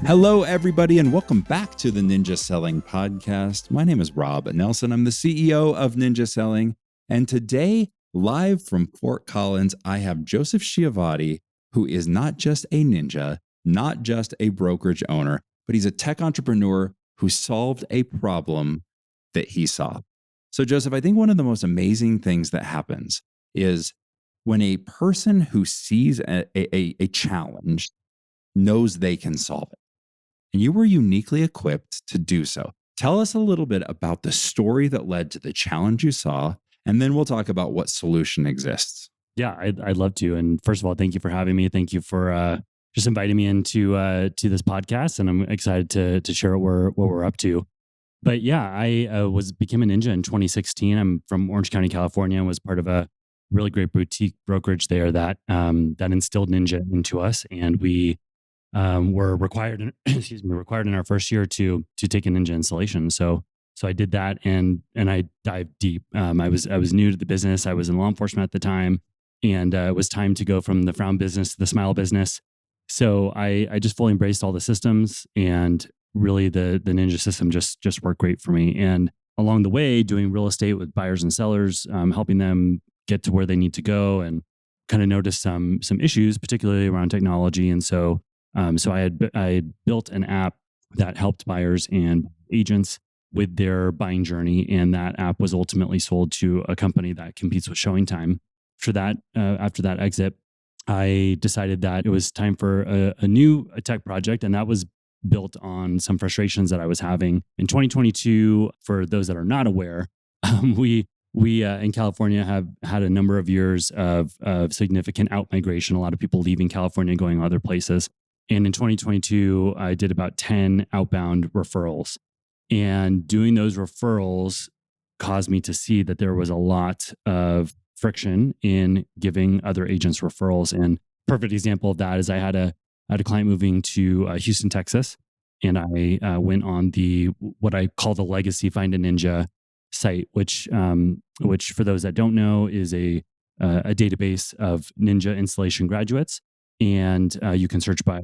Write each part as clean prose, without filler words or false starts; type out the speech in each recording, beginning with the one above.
Hello, everybody, and welcome back to the Ninja Selling Podcast. My name is Rob Nelson. I'm the CEO of Ninja Selling. And today, live from Fort Collins, I have Joseph Chiavatti, who is not just a ninja, not just a brokerage owner, but he's a tech entrepreneur who solved a problem that he saw. So, Joseph, I think one of the most amazing things that happens is when a person who sees a challenge knows they can solve it. And you were uniquely equipped to do so. Tell us a little bit about the story that led to the challenge you saw, and then we'll talk about what solution exists. Yeah, I'd love to. And first of all, thank you for having me. Thank you for just inviting me into to this podcast, and I'm excited to share what we're up to. But yeah, I became a ninja in 2016. I'm from Orange County, California, and was part of a really great boutique brokerage there that instilled ninja into us, and we were required in our first year to take a ninja installation. So I did that and I dived deep. I was new to the business. I was in law enforcement at the time, and it was time to go from the frown business to the smile business. So I just fully embraced all the systems, and really the ninja system just worked great for me. And along the way, doing real estate with buyers and sellers, helping them get to where they need to go, and kind of noticed some issues, particularly around technology. And so I had built an app that helped buyers and agents with their buying journey, and that app was ultimately sold to a company that competes with ShowingTime. After that exit, I decided that it was time for a new tech project, and that was built on some frustrations that I was having in 2022. For those that are not aware, we in California have had a number of years of significant out migration. A lot of people leaving California, going other places. And in 2022, I did about 10 outbound referrals. And doing those referrals caused me to see that there was a lot of friction in giving other agents referrals. And perfect example of that is I had a client moving to Houston, Texas, and I went on what I call the Legacy Find a Ninja site, which for those that don't know is a database of ninja installation graduates. And you can search by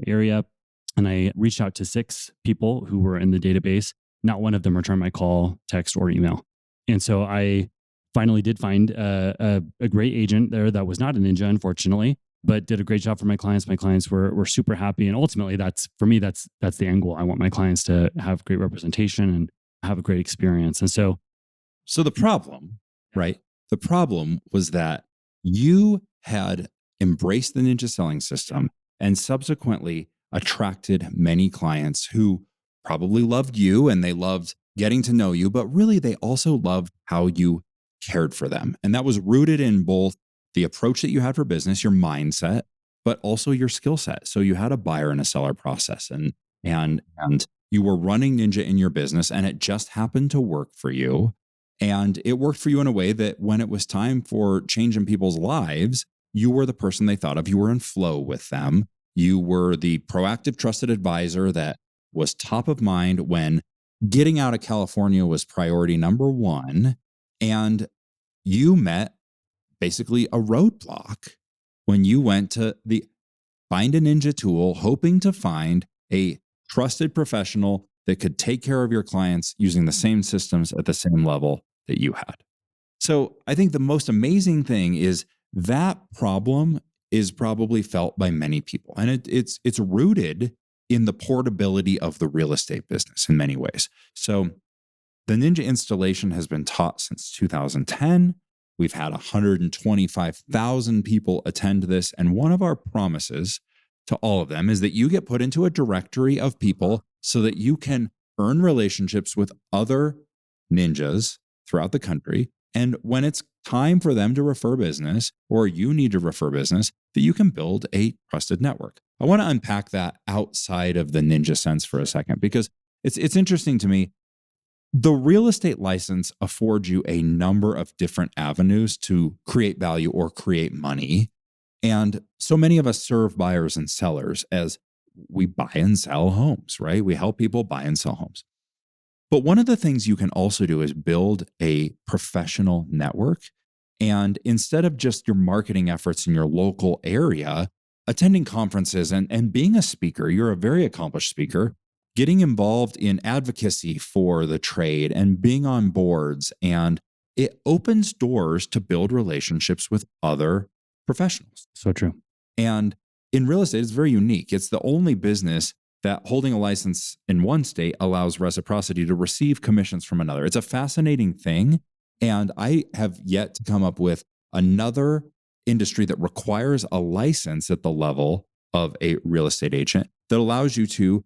area. And I reached out to 6 people who were in the database. Not one of them returned my call, text, or email. And so I finally did find a great agent there that was not a ninja, unfortunately, but did a great job for my clients. My clients were super happy. And ultimately, that's the end goal. I want my clients to have great representation and have a great experience. And so the problem, right? The problem was that you had embraced the ninja selling system and subsequently attracted many clients who probably loved you and they loved getting to know you, but really they also loved how you cared for them. And that was rooted in both the approach that you had for business, your mindset, but also your skill set. So you had a buyer and a seller process, and you were running ninja in your business, and it just happened to work for you. And it worked for you in a way that when it was time for change in people's lives, you were the person they thought of. You were in flow with them. You were the proactive, trusted advisor that was top of mind when getting out of California was priority number one. And you met basically a roadblock when you went to the Find a Ninja tool, hoping to find a trusted professional that could take care of your clients using the same systems at the same level that you had. So I think the most amazing thing is that problem is probably felt by many people. And it's rooted in the portability of the real estate business in many ways. So the ninja installation has been taught since 2010. We've had 125,000 people attend this. And one of our promises to all of them is that you get put into a directory of people so that you can earn relationships with other ninjas throughout the country. And when it's time for them to refer business, or you need to refer business, that you can build a trusted network. I want to unpack that outside of the ninja sense for a second, because it's interesting to me. The real estate license affords you a number of different avenues to create value or create money. And so many of us serve buyers and sellers as we buy and sell homes, right? We help people buy and sell homes. But one of the things you can also do is build a professional network. And instead of just your marketing efforts in your local area, attending conferences and being a speaker. You're a very accomplished speaker, getting involved in advocacy for the trade and being on boards. And it opens doors to build relationships with other professionals. So true. And in real estate, it's very unique. It's the only business that holding a license in one state allows reciprocity to receive commissions from another. It's a fascinating thing. And I have yet to come up with another industry that requires a license at the level of a real estate agent that allows you to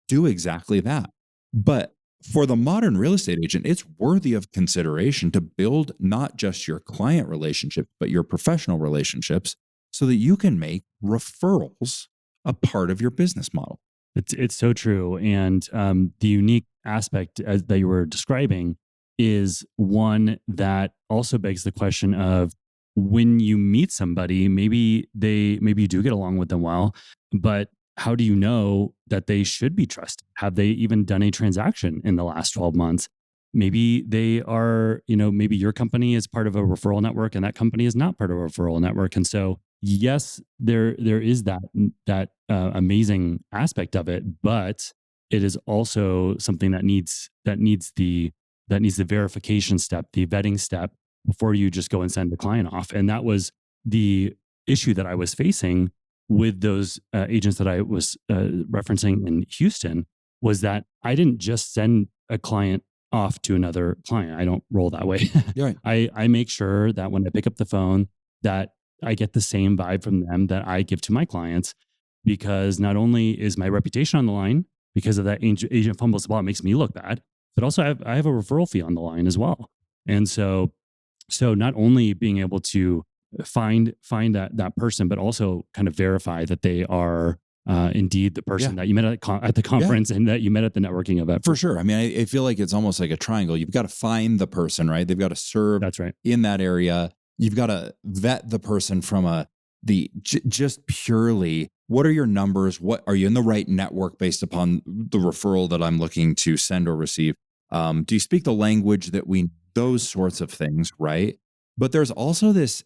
do exactly that. But for the modern real estate agent, it's worthy of consideration to build not just your client relationships, but your professional relationships so that you can make referrals a part of your business model. It's so true. And the unique aspect that you were describing is one that also begs the question of, when you meet somebody, maybe you do get along with them well, but how do you know that they should be trusted? Have they even done a transaction in the last 12 months? Maybe they are, maybe your company is part of a referral network and that company is not part of a referral network. And so, yes, there is that amazing aspect of it, but it is also something that needs the verification step, the vetting step, before you just go and send the client off. And that was the issue that I was facing with those agents that I was referencing in Houston, was that I didn't just send a client off to another client. I don't roll that way. You're right. I make sure that when I pick up the phone, that I get the same vibe from them that I give to my clients, because not only is my reputation on the line because of that agent fumbles the ball, it makes me look bad, but also I have a referral fee on the line as well. And so not only being able to find that person, but also kind of verify that they are indeed the person that you met at the conference and that you met at the networking event. For sure. I mean, I feel like it's almost like a triangle. You've got to find the person, right? They've got to serve That's right. in that area. You've got to vet the person from just purely, what are your numbers? What are you in the right network based upon the referral that I'm looking to send or receive? Do you speak the language that those sorts of things, right? But there's also this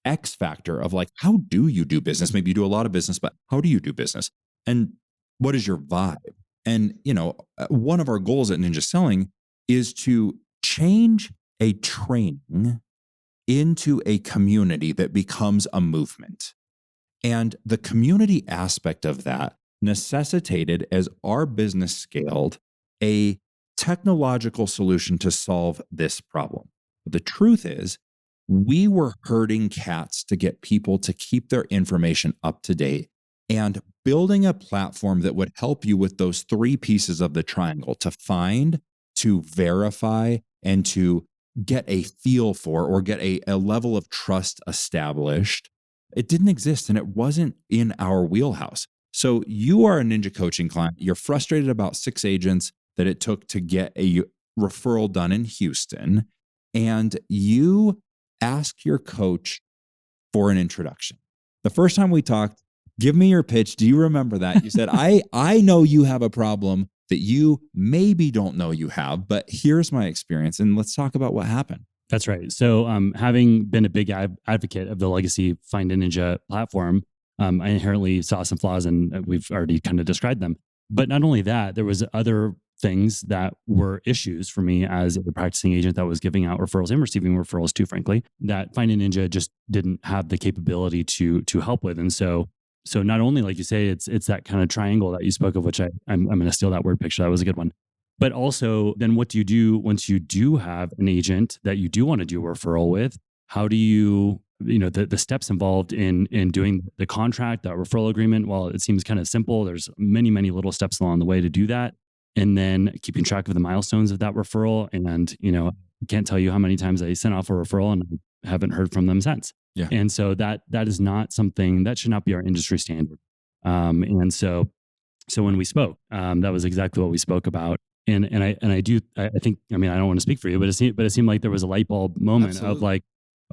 X factor of like, how do you do business? Maybe you do a lot of business, but how do you do business? And what is your vibe? And, one of our goals at Ninja Selling is to change a training into a community that becomes a movement. And the community aspect of that necessitated, as our business scaled, a technological solution to solve this problem. But the truth is, we were herding cats to get people to keep their information up to date, and building a platform that would help you with those three pieces of the triangle: to find, to verify, and to get a feel for, or get a level of trust established. It didn't exist, and it wasn't in our wheelhouse. So you are a Ninja coaching client. You're frustrated about 6 agents that it took to get a referral done in Houston, and you ask your coach for an introduction. The first time we talked, give me your pitch. Do you remember that? You said, I know you have a problem that you maybe don't know you have, but here's my experience, and let's talk about what happened. That's right. So having been a big advocate of the legacy Find a Ninja platform, I inherently saw some flaws, and we've already kind of described them. But not only that, there was other things that were issues for me as a practicing agent that was giving out referrals and receiving referrals too, frankly, that Find a Ninja just didn't have the capability to help with. And so not only, like you say, it's that kind of triangle that you spoke of, which I'm going to steal that word picture. That was a good one. But also, then what do you do once you do have an agent that you do want to do a referral with? How do you, the steps involved in doing the contract, that referral agreement? Well, it seems kind of simple. There's many, many little steps along the way to do that. And then keeping track of the milestones of that referral. And, I can't tell you how many times I sent off a referral and I haven't heard from them since. Yeah. And so that is not something that should not be our industry standard. And so when we spoke, that was exactly what we spoke about. And I think, I don't want to speak for you, but it seemed like there was a light bulb moment. Absolutely. Of like,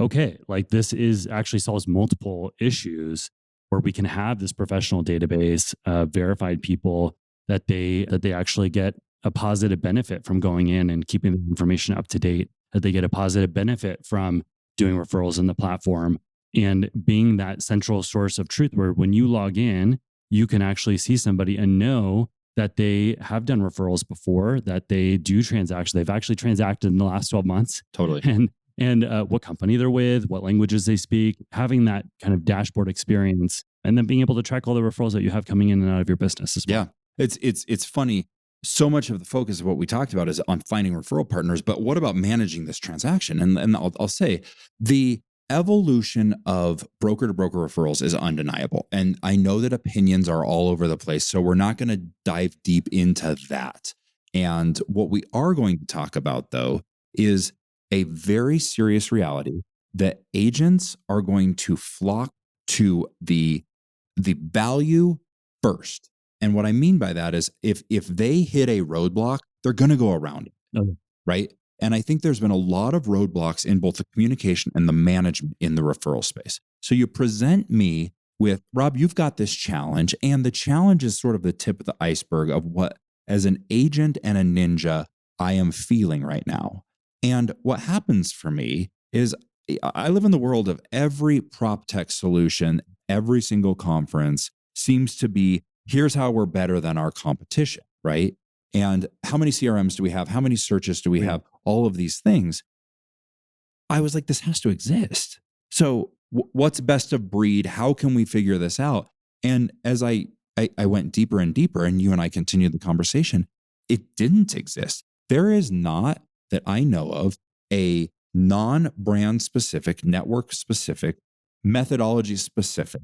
okay, like this is actually solves multiple issues where we can have this professional database of verified people that they actually get a positive benefit from going in and keeping the information up to date, that they get a positive benefit from doing referrals in the platform. and being that central source of truth where when you log in, you can actually see somebody and know that they have done referrals before, that they do transactions. They've actually transacted in the last 12 months. Totally. And what company they're with, what languages they speak, having that kind of dashboard experience, and then being able to track all the referrals that you have coming in and out of your business as well. Yeah. It's funny. So much of the focus of what we talked about is on finding referral partners, but what about managing this transaction? And I'll say the evolution of broker to broker referrals is undeniable. And I know that opinions are all over the place, so we're not going to dive deep into that. And what we are going to talk about, though, is a very serious reality that agents are going to flock to the value first. And what I mean by that is if they hit a roadblock, they're going to go around it, Okay. right? And I think there's been a lot of roadblocks in both the communication and the management in the referral space. So you present me with, Rob, you've got this challenge, and the challenge is sort of the tip of the iceberg of what, as an agent and a ninja, I am feeling right now. And what happens for me is I live in the world of every prop tech solution, every single conference seems to be, here's how we're better than our competition, right? And how many CRMs do we have? How many searches do we have? All of these things. I was like, this has to exist. So what's best of breed? How can we figure this out? And as I went deeper and deeper, and you and I continued the conversation, it didn't exist. There is not, that I know of, a non-brand specific, network specific, methodology specific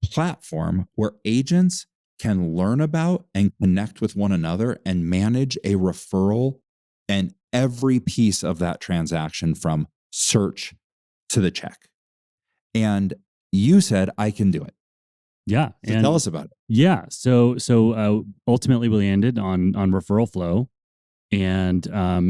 platform where agents can learn about and connect with one another and manage a referral and every piece of that transaction from search to the check. And you said, I can do it. Yeah. So tell us about it. Yeah. So ultimately we landed on Referral Flow. And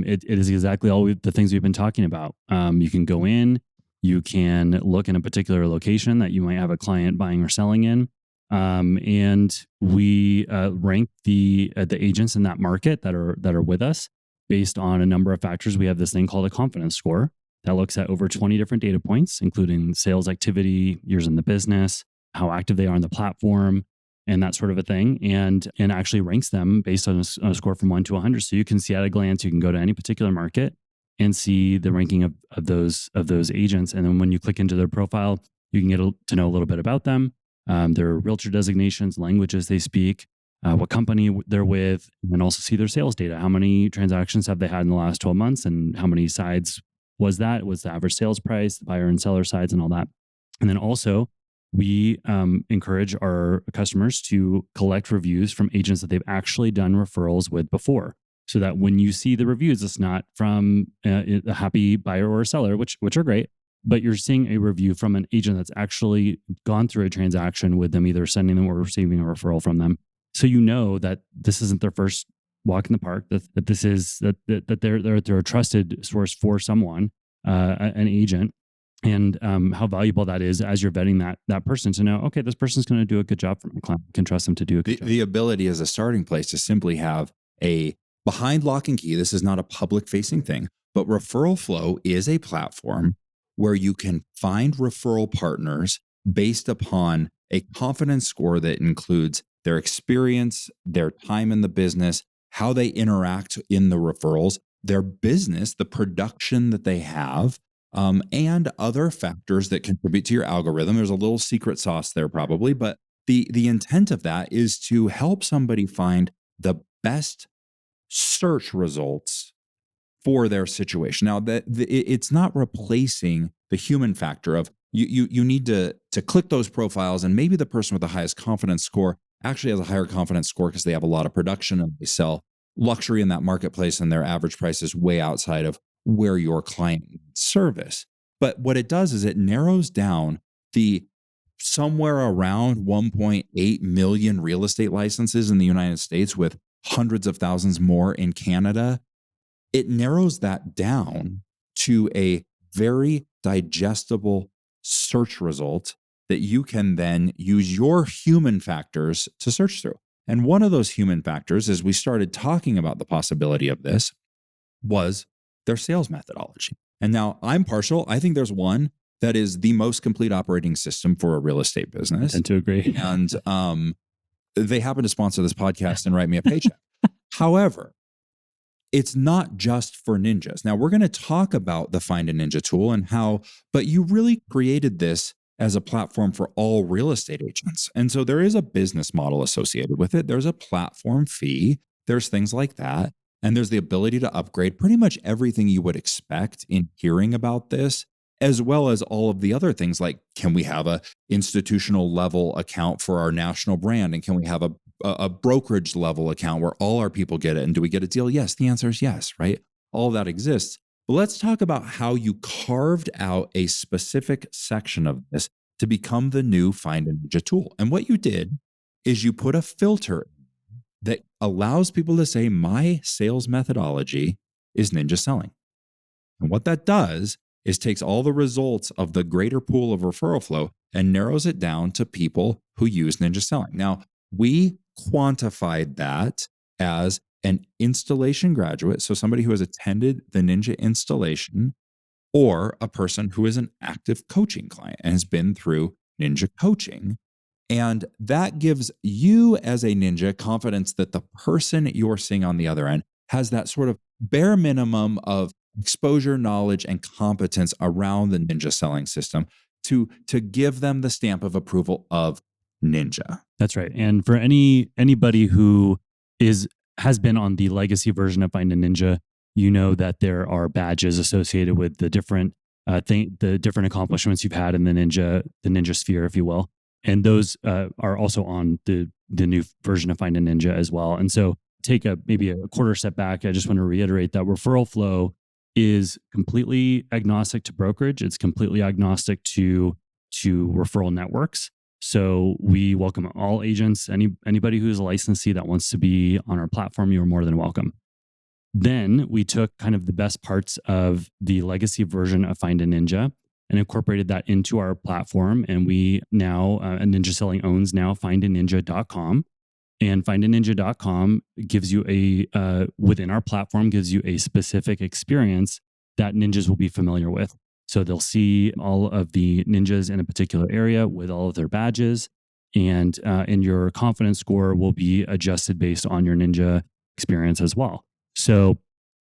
it is exactly all the things we've been talking about. You can go in, you can look in a particular location that you might have a client buying or selling in. And we rank the agents in that market that are with us based on a number of factors. We have this thing called a confidence score that looks at over 20 different data points, including sales activity, years in the business, how active they are on the platform, and that sort of a thing, and actually ranks them based on a score from 1 to 100. So you can see at a glance, you can go to any particular market and see the ranking of those agents. And then when you click into their profile, you can get to know a little bit about them, their realtor designations, languages they speak, what company they're with, and also see their sales data. How many transactions have they had in the last 12 months, and how many sides was that? Was the average sales price, the buyer and seller sides, and all that. And then also, we encourage our customers to collect reviews from agents that they've actually done referrals with before, so that when you see the reviews, it's not from a happy buyer or a seller, which are great, but you're seeing a review from an agent that's actually gone through a transaction with them, either sending them or receiving a referral from them. So you know that this isn't their first walk in the park, that this is that they're a trusted source for someone, an agent. And how valuable that is as you're vetting that person to know, okay, this person's going to do a good job for my client. I can trust them to do a good job. The ability as a starting place to simply have a behind lock and key. This is not a public facing thing, but Referral Flow is a platform where you can find referral partners based upon a confidence score that includes their experience, their time in the business, how they interact in the referrals, their business, the production that they have, and other factors that contribute to your algorithm. There's a little secret sauce there probably, but the intent of that is to help somebody find the best search results for their situation. Now, it's not replacing the human factor of you need to click those profiles, and maybe the person with the highest confidence score actually has a higher confidence score because they have a lot of production and they sell luxury in that marketplace, and their average price is way outside of where your client needs service. But what it does is it narrows down the somewhere around 1.8 million real estate licenses in the United States, with hundreds of thousands more in Canada. It narrows that down to a very digestible search result that you can then use your human factors to search through. And one of those human factors, as we started talking about the possibility of this, was their sales methodology. And now I'm partial. I think there's one that is the most complete operating system for a real estate I business. tend to agree. And they happen to sponsor this podcast and write me a paycheck. However, it's not just for ninjas. Now, we're going to talk about the Find a Ninja tool and how, but you really created this as a platform for all real estate agents. And so there is a business model associated with it. There's a platform fee. There's things like that. And there's the ability to upgrade pretty much everything you would expect in hearing about this, as well as all of the other things like, can we have a institutional level account for our national brand? And can we have a brokerage level account where all our people get it? And do we get a deal? Yes, the answer is yes, right? All that exists. But let's talk about how you carved out a specific section of this to become the new Find a Ninja tool. And what you did is you put a filter that allows people to say, my sales methodology is ninja selling. And what that does is takes all the results of the greater pool of referral flow and narrows it down to people who use ninja selling. Now, we quantified that as an installation graduate, so somebody who has attended the ninja installation, or a person who is an active coaching client and has been through ninja coaching. And that gives you as a ninja confidence that the person you're seeing on the other end has that sort of bare minimum of exposure, knowledge, and competence around the ninja selling system to give them the stamp of approval of ninja. That's right. And for anybody who has been on the legacy version of Find a Ninja, you know that there are badges associated with the different the different accomplishments you've had in the ninja sphere, if you will. And those are also on the new version of Find a Ninja as well. And so take maybe a quarter step back. I just want to reiterate that Referral Flow is completely agnostic to brokerage. It's completely agnostic to referral networks. So we welcome all agents, anybody who's a licensee that wants to be on our platform, you're more than welcome. Then we took kind of the best parts of the legacy version of Find a Ninja and incorporated that into our platform. And we now, Ninja Selling owns now findaninja.com. And findaninja.com gives you within our platform, gives you a specific experience that ninjas will be familiar with. So they'll see all of the ninjas in a particular area with all of their badges, and your confidence score will be adjusted based on your ninja experience as well. So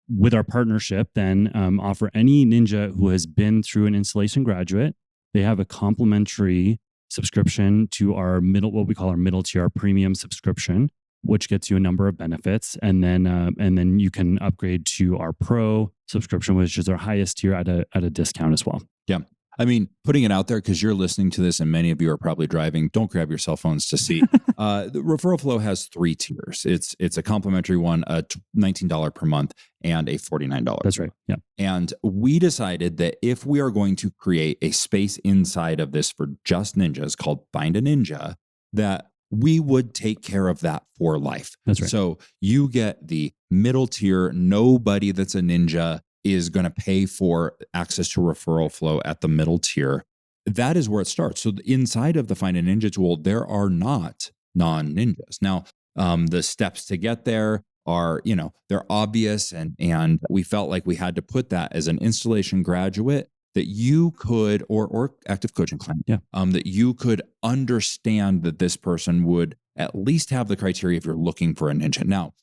with our partnership, then offer any ninja who has been through an installation graduate, they have a complimentary subscription to our what we call our middle tier, our premium subscription, which gets you a number of benefits. And then you can upgrade to our pro subscription, which is our highest tier at a discount as well. Yeah. I mean, putting it out there because you're listening to this and many of you are probably driving. Don't grab your cell phones to see. The Referral Flow has 3 tiers. It's a complimentary one, a $19 per month, and a $49. That's right. Yeah. And we decided that if we are going to create a space inside of this for just ninjas called Find a Ninja, that we would take care of that for life. That's right. So you get the middle tier. Nobody that's a ninja is going to pay for access to Referral Flow at the middle tier. That is where it starts. So inside of the Find a Ninja tool, there are not non-ninjas. Now, the steps to get there are, they're obvious. And we felt like we had to put that as an installation graduate that you could, or active coaching client, that you could understand that this person would at least have the criteria if you're looking for a ninja. Now,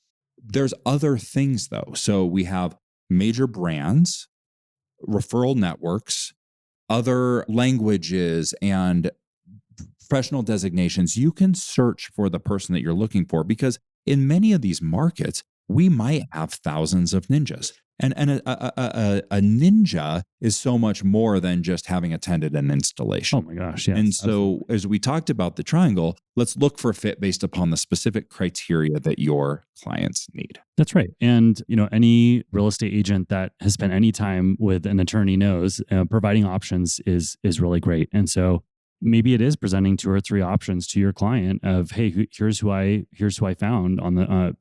there's other things though. So we have major brands, referral networks, other languages, and professional designations. You can search for the person that you're looking for because in many of these markets, we might have thousands of ninjas. And a ninja is so much more than just having attended an installation. Oh my gosh. Yeah. And so as we talked about the triangle, let's look for a fit based upon the specific criteria that your clients need. That's right. And, any real estate agent that has spent any time with an attorney knows providing options is really great. And so maybe it is presenting 2 or 3 options to your client of, hey, here's who I found on the,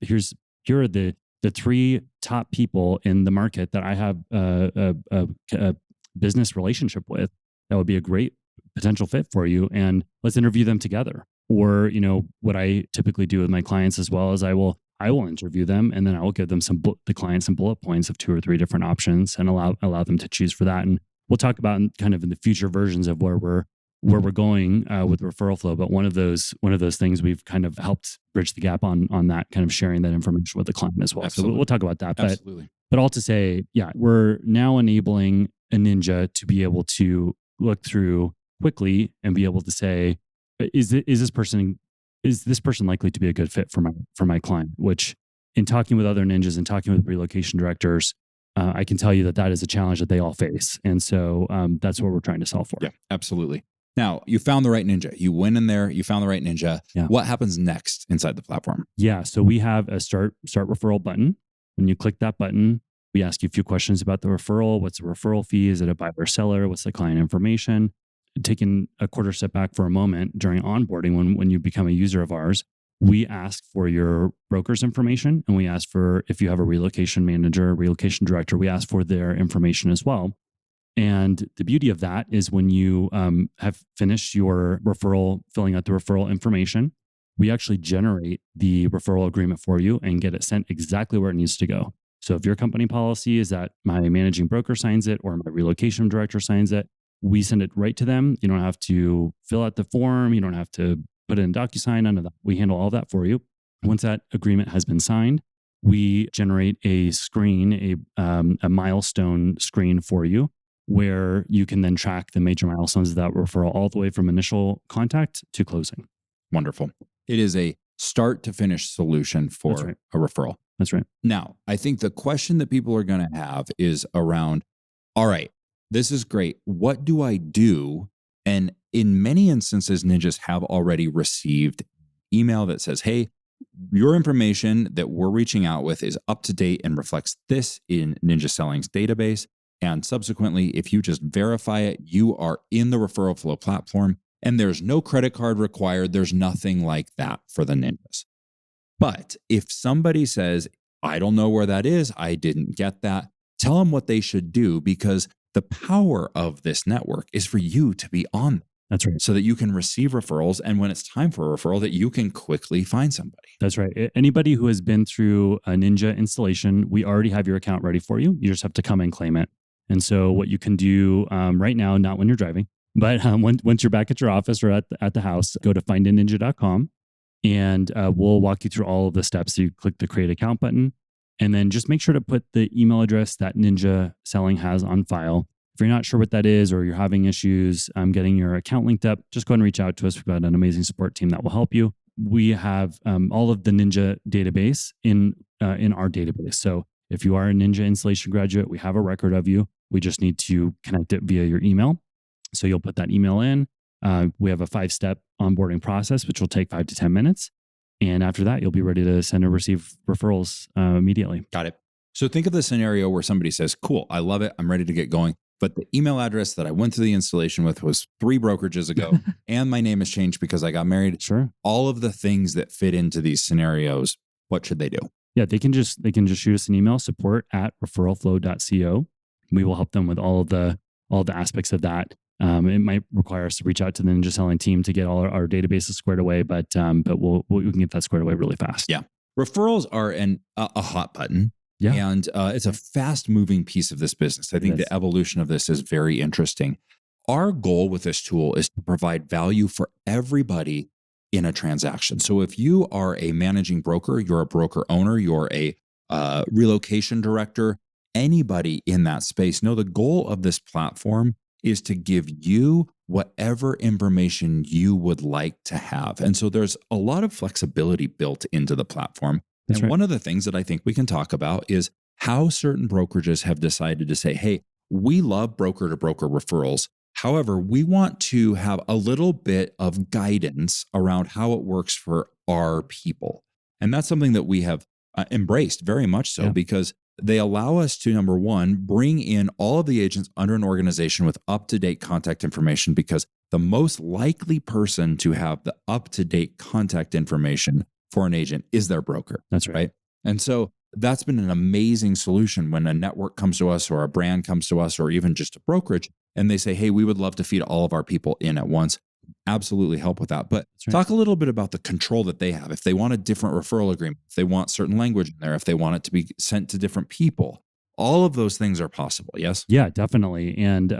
here are the 3 top people in the market that I have a business relationship with that would be a great potential fit for you. And let's interview them together. Or, what I typically do with my clients as well is I will interview them, and then I will give them the client some bullet points of 2 or 3 different options and allow them to choose for that. And we'll talk about kind of in the future versions of where we're going with referral flow. But one of those things we've kind of helped bridge the gap on that, kind of sharing that information with the client as well. Absolutely. So we'll talk about that. Absolutely. But all to say, yeah, we're now enabling a ninja to be able to look through quickly and be able to say, is this person likely to be a good fit for my client? Which, in talking with other ninjas and talking with relocation directors, I can tell you that is a challenge that they all face. And so that's what we're trying to solve for. Yeah, absolutely. Now, you found the right ninja. You went in there, you found the right ninja. Yeah. What happens next inside the platform? Yeah. So we have a start referral button. When you click that button, we ask you a few questions about the referral. What's the referral fee? Is it a buyer or seller? What's the client information? Taking a quarter step back for a moment, during onboarding, when you become a user of ours, we ask for your broker's information, and we ask for, if you have a relocation manager, relocation director, we ask for their information as well. And the beauty of that is when you have finished your referral, filling out the referral information, we actually generate the referral agreement for you and get it sent exactly where it needs to go. So if your company policy is that my managing broker signs it or my relocation director signs it, we send it right to them. You don't have to fill out the form. You don't have to put it in DocuSign, none of that. We handle all that for you. Once that agreement has been signed, we generate a screen, a milestone screen for you, where you can then track the major milestones of that referral all the way from initial contact to closing. Wonderful. It is a start to finish solution for a referral. That's right. Now, I think the question that people are going to have is around, all right, this is great. What do I do? And in many instances, ninjas have already received email that says, hey, your information that we're reaching out with is up to date and reflects this in Ninja Selling's database. And subsequently, if you just verify it, you are in the Referral Flow platform, and there's no credit card required. There's nothing like that for the ninjas. But if somebody says, I don't know where that is, I didn't get that, tell them what they should do, because the power of this network is for you to be on. That's right. So that you can receive referrals, and when it's time for a referral, that you can quickly find somebody. That's right. Anybody who has been through a Ninja installation, we already have your account ready for you. You just have to come and claim it. And so what you can do right now, not when you're driving, but once you're back at your office or at the house, go to findaninja.com, and we'll walk you through all of the steps. So you click the create account button, and then just make sure to put the email address that Ninja Selling has on file. If you're not sure what that is, or you're having issues getting your account linked up, just go ahead and reach out to us. We've got an amazing support team that will help you. We have all of the Ninja database in our database. So if you are a Ninja installation graduate, we have a record of you. We just need to connect it via your email. So you'll put that email in. We have a 5-step onboarding process, which will take 5 to 10 minutes. And after that, you'll be ready to send and receive referrals immediately. Got it. So think of the scenario where somebody says, cool, I love it, I'm ready to get going, but the email address that I went to the installation with was 3 brokerages ago, and my name has changed because I got married. Sure. All of the things that fit into these scenarios, what should they do? Yeah, they can just shoot us an email, support@referralflow.co. We will help them with all the aspects of that. It might require us to reach out to the Ninja Selling team to get all our databases squared away, but we can get that squared away really fast. Yeah. Referrals are a hot button. Yeah. And it's a fast moving piece of this business. I think the evolution of this is very interesting. Our goal with this tool is to provide value for everybody in a transaction. So if you are a managing broker, you're a broker owner, you're a relocation director, anybody in that space, know the goal of this platform is to give you whatever information you would like to have. And so there's a lot of flexibility built into the platform. That's and right. One of the things that I think we can talk about is how certain brokerages have decided to say, hey, we love broker to broker referrals. However, we want to have a little bit of guidance around how it works for our people. And that's something that we have embraced very much so, because they allow us to, number one, bring in all of the agents under an organization with up-to-date contact information, because the most likely person to have the up-to-date contact information for an agent is their broker. That's right. And so that's been an amazing solution when a network comes to us or a brand comes to us or even just a brokerage and they say, hey, we would love to feed all of our people in at once. Absolutely help with that. But talk a little bit about the control that they have. If they want a different referral agreement, if they want certain language in there, if they want it to be sent to different people, All of those things are possible. Yes. Yeah, definitely. And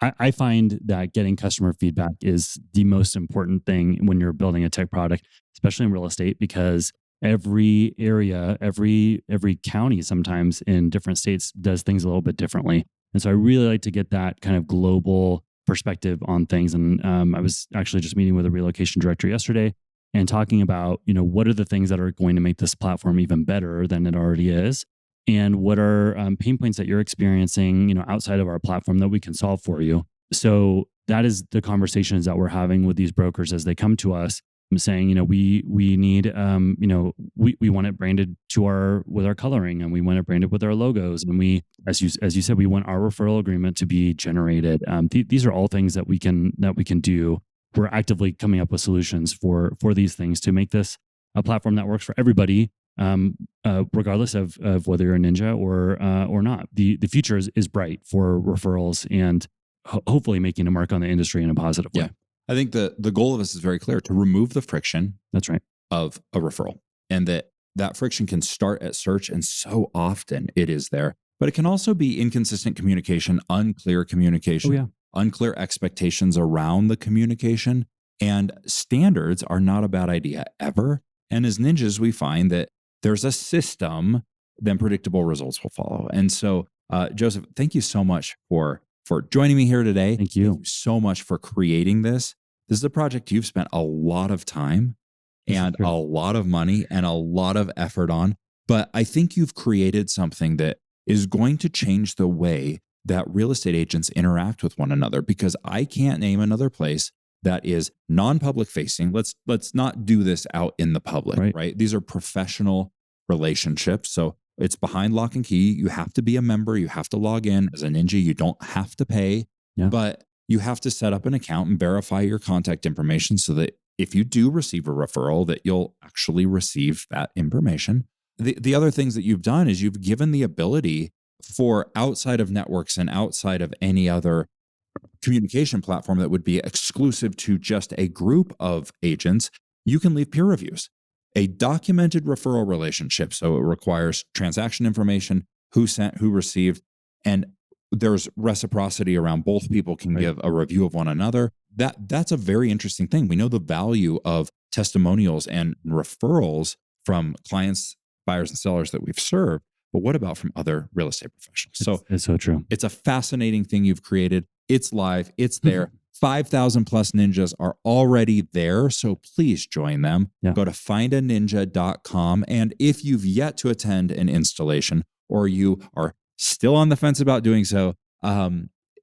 I find that getting customer feedback is the most important thing when you're building a tech product, especially in real estate, because every area, every county sometimes in different states does things a little bit differently. And so I really like to get that kind of global perspective on things. And I was actually just meeting with a relocation director yesterday and talking about, what are the things that are going to make this platform even better than it already is? And what are pain points that you're experiencing, outside of our platform that we can solve for you? So that is the conversations that we're having with these brokers as they come to us. I'm saying, we need, we want it branded with our coloring, and we want it branded with our logos, and we, as you said, we want our referral agreement to be generated. These are all things that we can do. We're actively coming up with solutions for these things to make this a platform that works for everybody, regardless of whether you're a ninja or not. The future is bright for referrals, and hopefully making a mark on the industry in a positive way. Yeah. I think the goal of this is very clear: to remove the friction. That's right. Of a referral, and that friction can start at search, and so often it is there. But it can also be inconsistent communication, unclear communication, unclear expectations around the communication, and standards are not a bad idea ever. And as ninjas, we find that there's a system, then predictable results will follow. And so, Joseph, thank you so much for joining me here today. Thank you. Thank you so much for creating this. This is a project you've spent a lot of time and a lot of money and a lot of effort on. But I think you've created something that is going to change the way that real estate agents interact with one another, because I can't name another place that is non-public facing. Let's not do this out in the public, right? These are professional relationships. So it's behind lock and key. You have to be a member. You have to log in. As a ninja, you don't have to pay, but you have to set up an account and verify your contact information so that if you do receive a referral, that you'll actually receive that information. The other things that you've done is you've given the ability for outside of networks and outside of any other communication platform that would be exclusive to just a group of agents, you can leave peer reviews. A documented referral relationship. So it requires transaction information, who sent, who received, and there's reciprocity around both people can give a review of one another. That's a very interesting thing. We know the value of testimonials and referrals from clients, buyers, and sellers that we've served. But what about from other real estate professionals? It's so true. It's a fascinating thing you've created. It's live. It's there. 5,000 plus ninjas are already there. So please join them. Go to findaninja.com. And if you've yet to attend an installation, or you are still on the fence about doing so,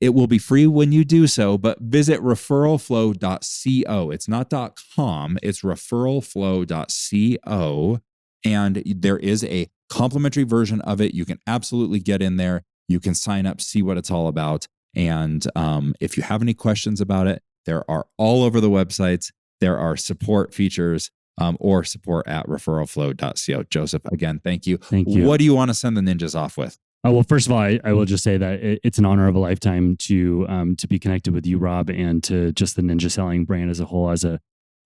it will be free when you do so, but visit referralflow.co. It's not .com, it's referralflow.co. And there is a complimentary version of it. You can absolutely get in there. You can sign up, see what it's all about. And if you have any questions about it, there are all over the websites. There are support features or support at referralflow.co. Joseph, again, thank you. Thank you. What do you want to send the ninjas off with? Well, first of all, I will just say that it's an honor of a lifetime to be connected with you, Rob, and to just the Ninja Selling brand as a whole. As a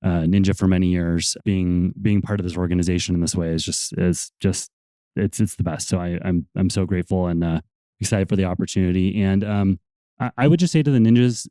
ninja for many years, being part of this organization in this way is just it's the best. So I'm so grateful and excited for the opportunity. And I would just say to the ninjas,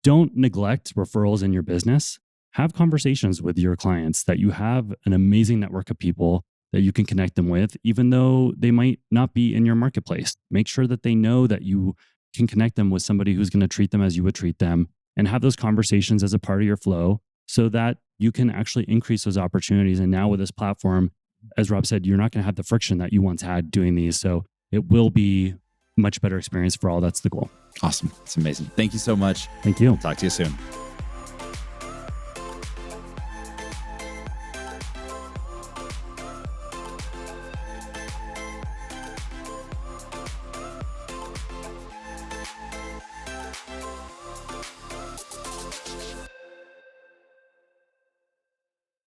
don't neglect referrals in your business. Have conversations with your clients that you have an amazing network of people that you can connect them with, even though they might not be in your marketplace. Make sure that they know that you can connect them with somebody who's going to treat them as you would treat them, and have those conversations as a part of your flow so that you can actually increase those opportunities. And now with this platform, as Rob said, you're not going to have the friction that you once had doing these. So it will be a much better experience for all. That's the goal. Awesome. It's amazing. Thank you so much. Thank you. Talk to you soon.